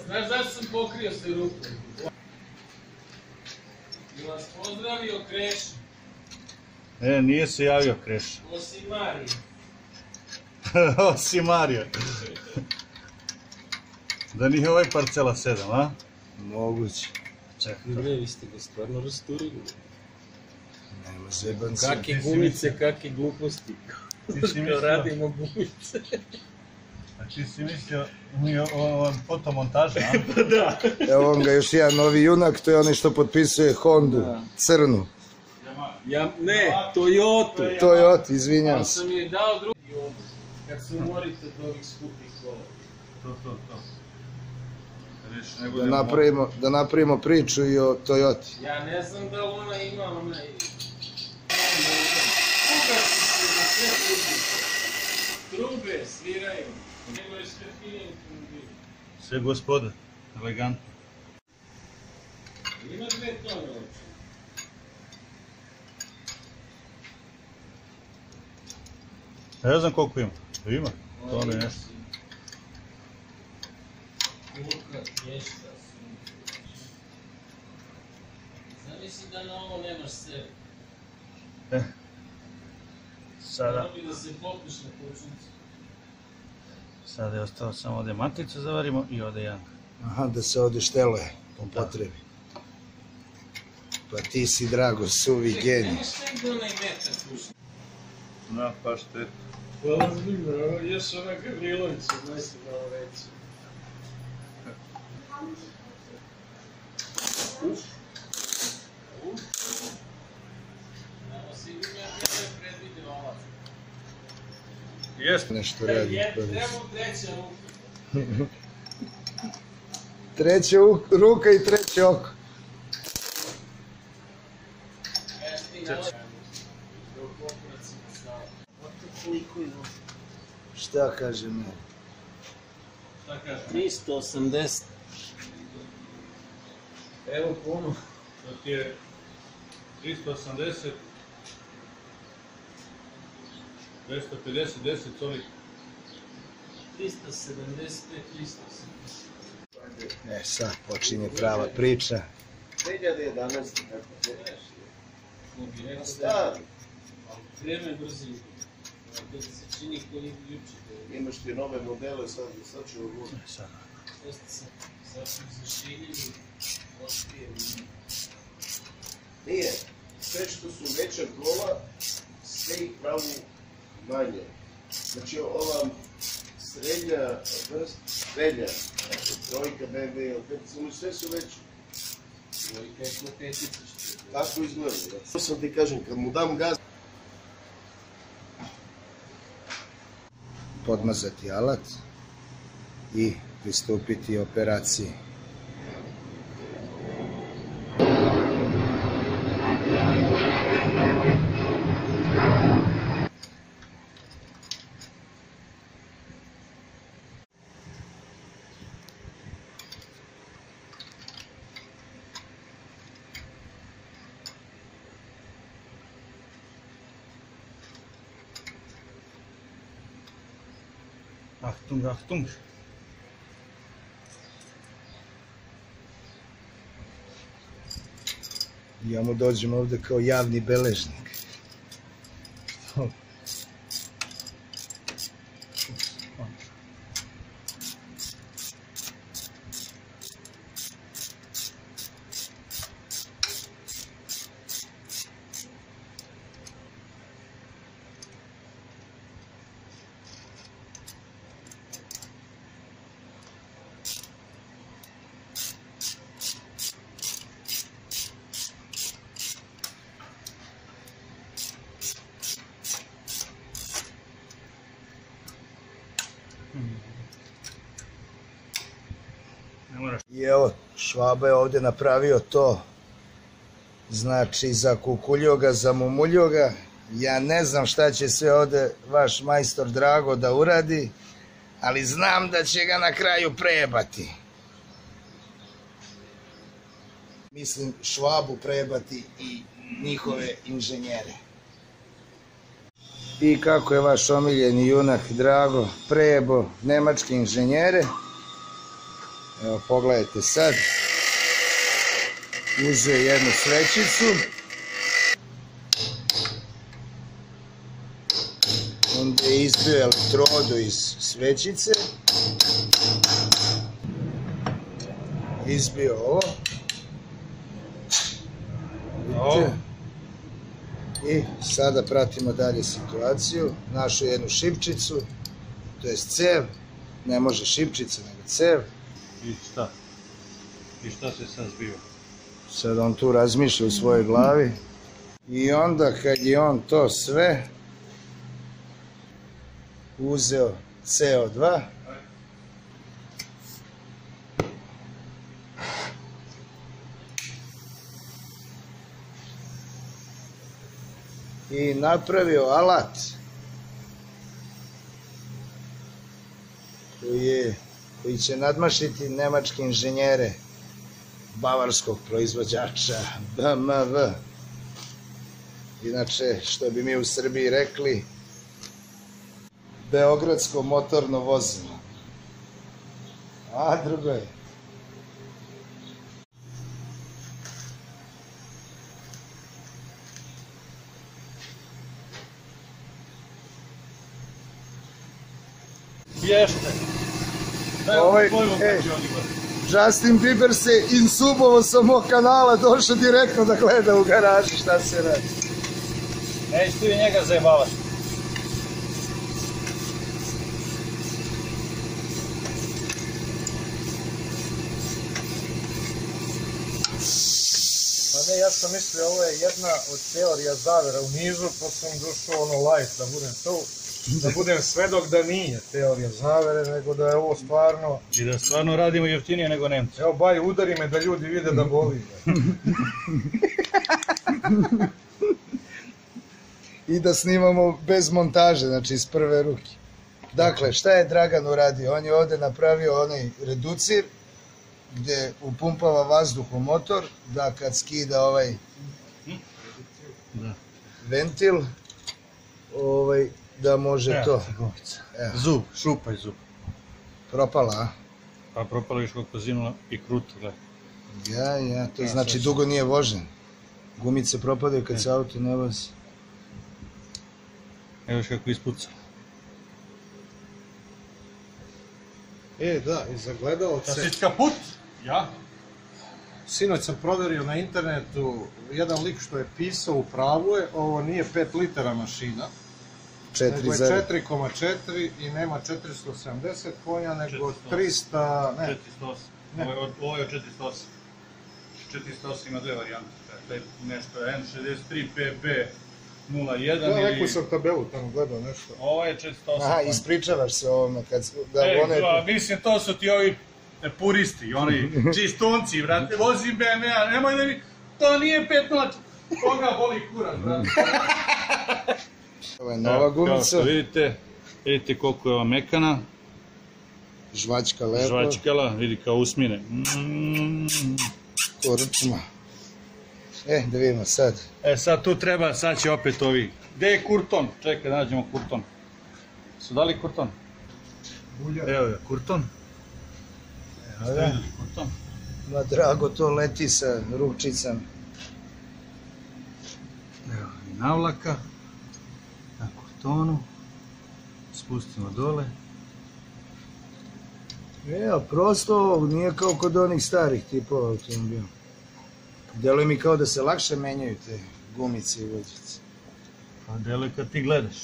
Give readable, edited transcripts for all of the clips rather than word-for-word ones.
Znaš zašto sam pokrio se ruku? I vas pozdravio Kreša. Nije se javio Kreša. Osim Marija. Osim Marija. Da nije ovaj parcela 7, a? Moguće. Čekaj bre, vi ste ga stvarno rasturili. Nema zebanci. Kakve gumice, kakve gluposti. Što radimo gumice. A ti si mislio fotomontaža, a? Pa da. Evo on ga još jedan novi junak, to je onaj što potpisuje Hondu, crnu. Ne, Toyota. Toyota, izvinjam Ali se. sam je dao drugi ovdje. Kad se umorite od ovih skupih kola. To. Da napravimo priču i o Toyoti. Ja ne znam da li ona ima onaj... Ugasi se na sve trube sviraju. Nego je sve finije automobil. Sve gospoda, elegantno. Ima 2 tone uopće. Ne znam koliko ima. Ima, to ne nešto. Luka, ješta, zamisli da na ovo nemaš sebe. Sada Moram bi da se popuš na kočnicu. Sada je ostalo samo ovdje maticu zavarimo i ovdje jedan. Aha, da se ovdje šteluje po potrebi. Pa ti si, Drago, suvi genij. Nemaš negdje onaj metar kušni. Na, pa štetu. Hvala zbigno, još ona Gavrilovića, znaš se malo reći. Evo si ima je predvidio ova. Jesmo. Nešto radi. Treba treća ruka. Treća ruka i treće oko. Šta kaže me? Šta kaže? 380. Evo puno. To ti je 380, 250, 10 ovih. 375, 380. Sad počinje prava priča. 2011. kako je. Stari. Vreme brzi. Da se čini koji juče. Imaš ti nove modele, sad ću ovo. Sada. Sad su zašiljili. Oštije. Nije. Sve što su veća kola, sve ih pravu manje. Znači ova srednja, trojka, BMW, sve su veće. Trojka je ko petica što je. Tako izgleda. To sam ti kažem, kad mu dam gaz, Podmazati alat i pristupiti operaciji. Achtung, Achtung. Ja mu dođem ovdje kao javni beležnik. I evo, Švaba je ovdje napravio to, znači zakukuljoga, zamumuljoga. Ja ne znam šta će sve ovdje vaš majstor Drago da uradi, ali znam da će ga na kraju prebati. Mislim, Švabu prebati i njihove inženjere. I kako je vaš omiljeni junak Drago prebo nemačke inženjere, Evo, pogledajte sad. Uzeo jednu svećicu. Onda je izbio elektrodu iz svećice. Izbio ovo. Vidite? I sada pratimo dalje situaciju. Našao jednu šipčicu, to je cev. Ne može šipčica, nego cev. I šta? I šta se sad zbiva? Sad on tu razmišlja u svojoj glavi. I onda kad je on to sve uzeo CO2, i napravio alat koji će nadmašiti nemačke inženjere bavarskog proizvođača BMW. Inače, što bi mi u Srbiji rekli, beogradsko motorno vozilo. A drugo je. Ješte. Justin Bieber se insubovo sa mog kanala, došao direktno da gleda u garaži šta se radi. Neći ti njega zajebavati. Pa ne, ja sam mislio, ovo je jedna od teorija zavera u nizu, pa sam došao ono light da budem to. Da budem svedok da nije teorija zavere, nego da je ovo stvarno... I da stvarno radimo jeftinije nego Nemci. Evo, Baj, udari me da ljudi vide da boli. I da snimamo bez montaže, znači iz prve ruke. Dakle, šta je Dragan uradio? On je ovde napravio onaj reducir, gde upumpava vazduh u motor, da kad skida ovaj ventil, da može to. Zub, šupaj zub. Propala, a? Pa propala još kako zinula i kruto, gledaj. Ja, to znači dugo nije vožen. Gumice propadaju kad se auto ne vozi. Evo još kako ispuca. Da, i za gledalce... Da si kaput? Ja? Sinoć sam proverio na internetu, jedan lik što je pisao u pravu je, ovo nije 5 litara mašina, nego je 4,4 i nema 470 konja, nego 300... 408. Ovo je od 408. 408 ima dve varijante. Dakle, nešto je N63 PB 01 ili... Ja, neku sam tabelu tamo gledao nešto. Ovo je 408. Aha, ispričavaš se o ovome kad... Mislim, to su ti ovi puristi, oni čistunci, vrate, vozim BMW-a, nemoj da mi... To nije 5-0, koga boli kurac, vrate. Ovo je nova gumica. Kao što vidite koliko je ova mekana. Žvačka lepo. Žvačkala, vidi kao usmine. Korčma. Da vidimo sad. Sad tu treba, sad će opet ovi. Gde je kurton? Čekaj, nađemo kurton. Su dali kurton? Evo je kurton. Evo je kurton. Ma drago, to leti sa ručicama. Evo i navlaka. Na kurtonu. Spustimo dole. Evo, prosto nije kao kod onih starih tipova automobila. Deluje mi kao da se lakše menjaju te gumice i vođice. Pa deluje kad ti gledaš.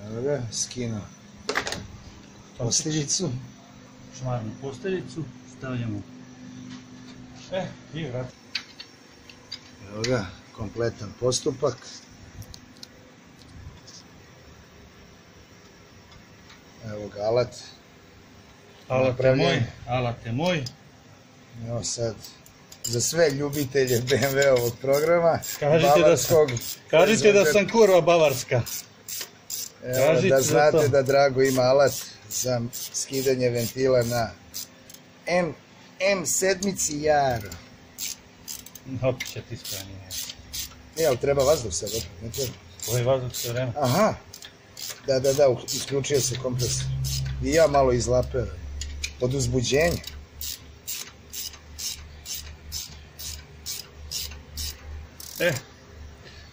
Evo ga, skinuo posteljicu. Šmarnu posteljicu, stavljamo. I vrat. Evo ga, kompletan postupak. Evo ga alat. Alat je moj. Evo sad, za sve ljubitelje BMW-ovog programa, kažite da sam kurva bavarska. Evo, da znate da Drago ima alat za skidanje ventila na M7 Jaro. Opet će ti sprani. Ali treba vazduh sad, opet, ne treba. Ovo je vazduh sve vreme. Aha, da, isključio se kompresor. I ja malo izlapeo. od uzbuđenja.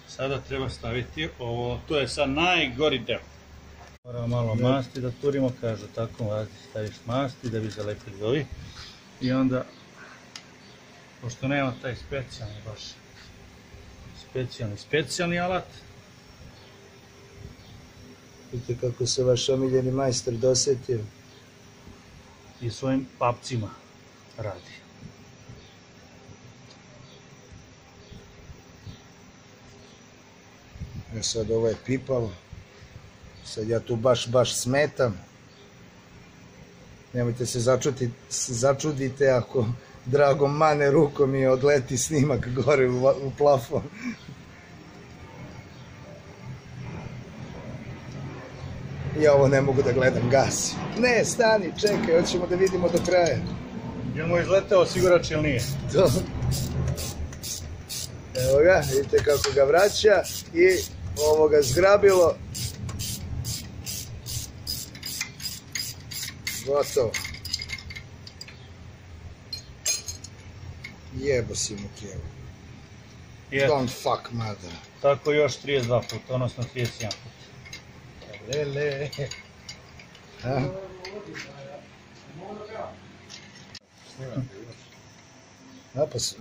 Sada treba staviti ovo, to je sad najgori deo. Moramo malo masti da turimo, kažu tako, staviš masti da bi zalepili ovi. I onda, pošto nema taj specijalni baš, specijalni alat. Vidite kako se vaš omiljeni majstor dosetio. I svojim papcima radi. Sad ovo je pipalo. Sad ja tu baš smetam. Nemojte se začudite ako Drago mane rukom i odleti snimak gore u plafon. Ja ovo ne mogu da gledam, gasi. Ne, stani, čekaj, hoćemo da vidimo do kraja. Je mu izleteo osigurač ili nije? Evo ga, vidite kako ga vraća i ovo ga zgrabilo. Gotovo. Jebo si mu tijelo. Don't fuck mother. Tako još 32 puta, odnosno 31 puta. Lele.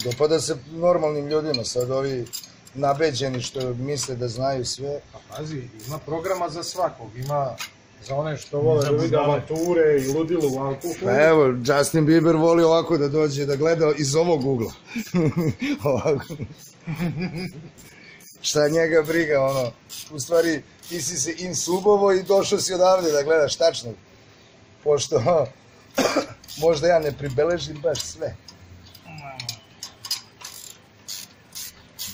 Dopada se normalnim ljudima, sad ovi nabeđeni što misle da znaju sve. Pa pazi, ima programa za svakog, ima za one što vole da vide avanture i ludilo u alkoholu. Pa evo, Justin Bieber voli ovako da dođe da gleda iz ovog ugla. Ovako. Šta njega briga, ono, u stvari ti si se insubovo i došao si odavde da gledaš tačno. Pošto možda ja ne pribeležim baš sve.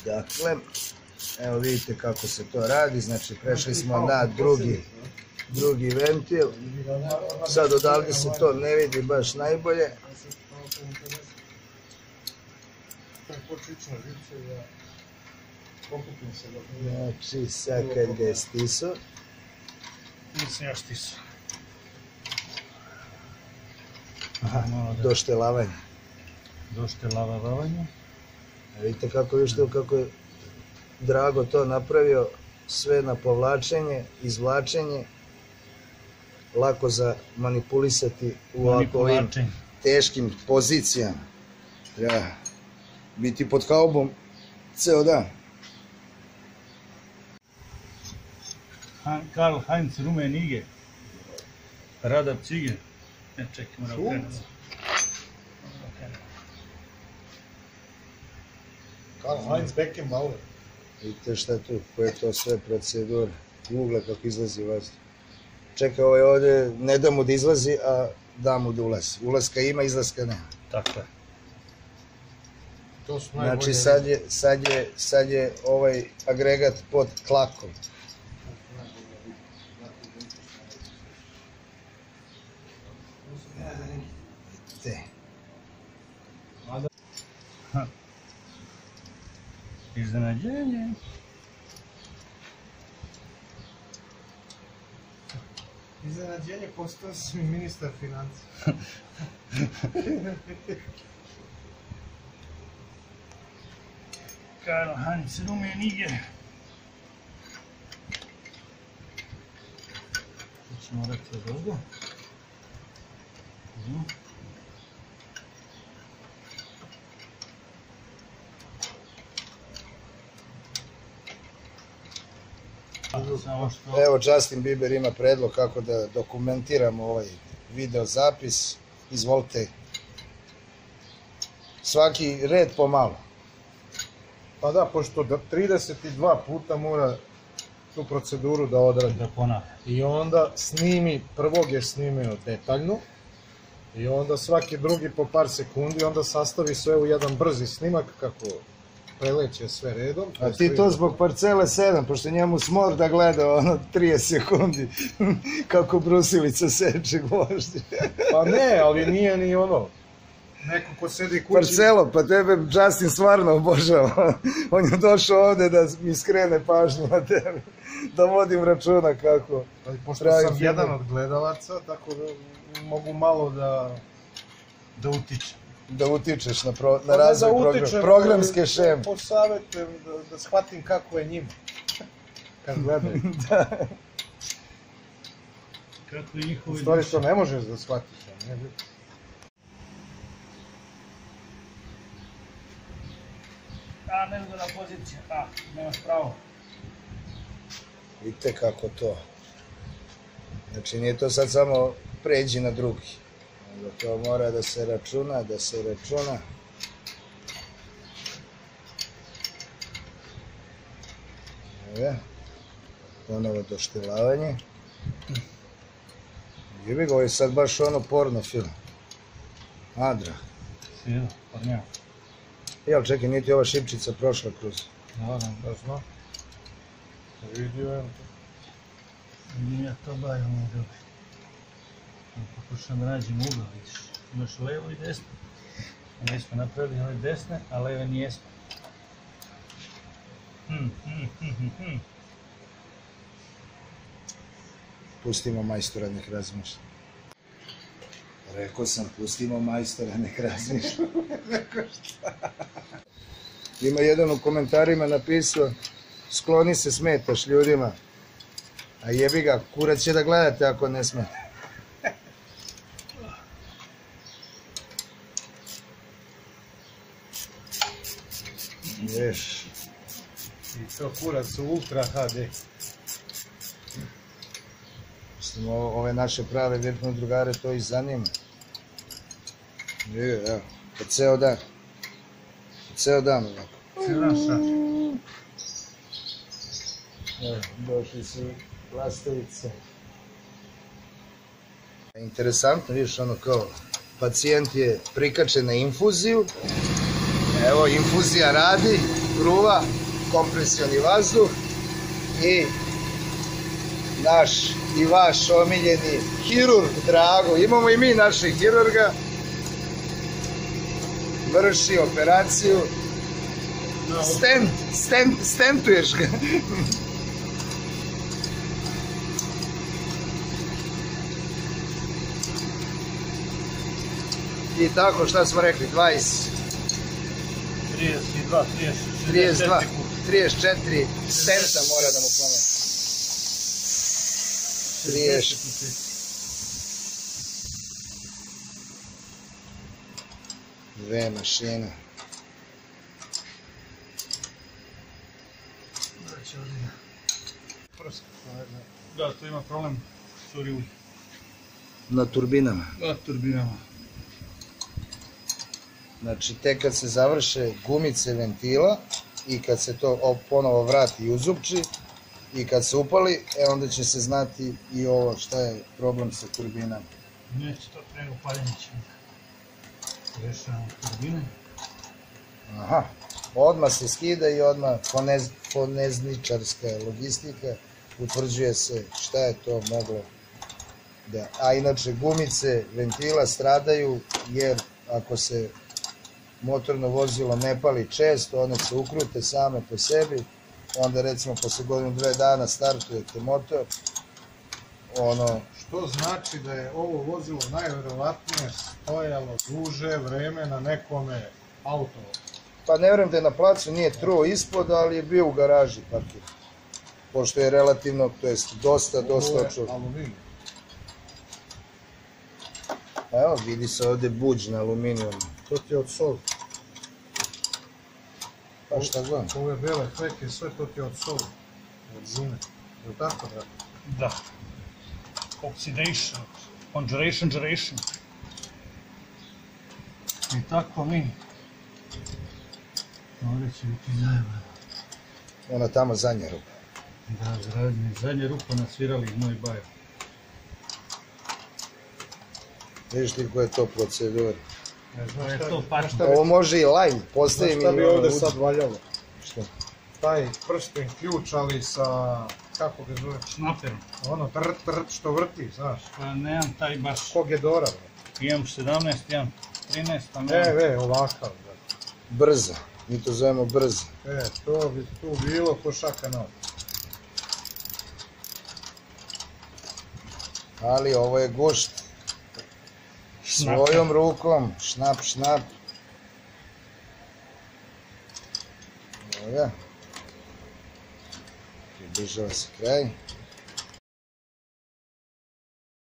Dakle, evo vidite kako se to radi, znači prešli smo na drugi ventil. Sad odavde se to ne vidi baš najbolje. Znači, sad kad ga je stisao. Nisam ja stisao. Doštelavanje. Doštelavanje. Vidite kako je Drago to napravio, sve na povlačenje, izvlačenje, lako za manipulisati u ovim teškim pozicijama. Treba biti pod haubom ceo dan. Karl Heinz Rummenigge, Rada Cige. Ne, čekaj, moram krenuti. Karl Heinz Beckenbauer. Vidite šta tu, koje je to sve procedura, ugla kako izlazi vazduh. Čekaj, ovaj ovdje ne da mu da izlazi, a da mu da ulazi. Ulaska ima, izlaska nema. Tako je. Znači sad je ovaj agregat pod tlakom. Vidite. Iznenađenje. Iznenađenje, postao sam ministar financija. Karl Heinz Rummenigge. To ćemo reći od ovdje. Evo, Justin Bieber ima predlog kako da dokumentiramo ovaj video zapis. Izvolite. Svaki red pomalo. Pa da, pošto 32 puta mora tu proceduru da odradi. Da ponavlja. I onda prvog je snimio detaljno. I onda svaki drugi po par sekundi, onda sastavi sve u jedan brzi snimak kako preleće sve redom. A ti to zbog Parcele 7, pošto njemu smor da gleda 30 sekundi kako brusilica seče gvožđe. Pa ne, ali nije ni ono. neko ko sedi kući... Marcelo, pa tebe Justin stvarno obožava. On je došao ovde da mi skrene pažnju na tebe. Da vodim računa kako... Pošto sam jedan od gledalaca, tako da mogu malo da utičem. Da utičeš na razvoj programske šeme. Posavetujem da shvatim kako je njima. Kad gledaju. Kako je njihovi... U stvari to ne možeš da shvatiš. Nezgodna pozicija, nemaš pravo. Vidite kako to. Znači nije to sad samo pređi na drugi. To mora da se računa, Evo, ponovo doštilavanje. Jebi ga, ovo je sad baš ono porno film. Adra. Sviđa, pornjava. Jel, čekaj, nije ti ova šipčica prošla kroz... Da znam. Vidio je. Vidim ja to bavim u dobi. Pokušam da nađem ugao, vidiš. Imaš levo i desno. Mi smo napravili ove desne, a leve nijesmo. Pustimo majstora, nek razmišlja. Rekao sam, pustimo majstora, nek razmišlja. Ima jedan u komentarima napisao, skloni se, smetaš ljudima. A jebi ga, kurac će da gledate ako ne smeta. Ješ. I to kurac u Ultra HD. Mislim, ove naše prave virtualne drugare to i zanima. Evo, po ceo dan. Po ceo dan ovako. Evo, došli su lastavice. Interesantno, vidiš, ono kao, pacijent je prikačen na infuziju. Evo, infuzija radi, gruva, kompresioni vazduh i naš i vaš omiljeni hirurg Drago, imamo i mi naših hirurga, vrši operaciju, stentuješ ga. I tako, šta smo rekli, 34 stenta mora da mu pomene. 2 mašine. Da, tu ima problem na turbinama. Na turbinama. Znači, tek kad se završe gumice ventila i kad se to ponovo vrati i uzupči i kad se upali, onda će se znati i ovo šta je problem sa turbinama. Neće to pre upaljenja ćemo. Rešavamo turbine. Aha, odmah se skida i odmah ponezničarska logistika, utvrđuje se šta je to moglo da... A inače, gumice ventila stradaju jer ako se motorno vozilo ne pali često, one se ukrute same po sebi, onda recimo posle godinu 2 dana startujete motor, ono... Što znači da je ovo vozilo najverovatnije stojalo duže vreme na nekome auto? Pa ne vjerujem da je na placu, nije truo ispod, ali je bio u garaži parkir. Pošto je relativno, to jest dosta očuvno. Ovo je aluminij. Evo, vidi se ovde buđ na aluminijum. To ti je od soli. Pa šta gledam? Ove bele fleke, sve to ti je od soli. Od zime. Je li tako, da? Da. Oxidation, congeration. I tako mi. Ovdje će biti zajebano. Ona tamo zadnja rupa. Da, zadnja rupa nasvirali moj bajo. Vidiš ti koja je to procedura. Ne znam To je šta to bi... pačno. Ovo može i live, postavim i... Šta bi ovde sad valjalo? Što? Taj prsten ključ, ali sa... Kako ga zove? Šnaperom. Ono, trt, što vrti, znaš. Pa nemam taj baš. Kog je Dora? Imam 17, imam 13. Ovakav. Brza. Mi to zovemo brza. To bi tu bilo ko šaka na. Ali ovo je gušt. Svojom rukom, šnap. Evo ga. Približava se kraj.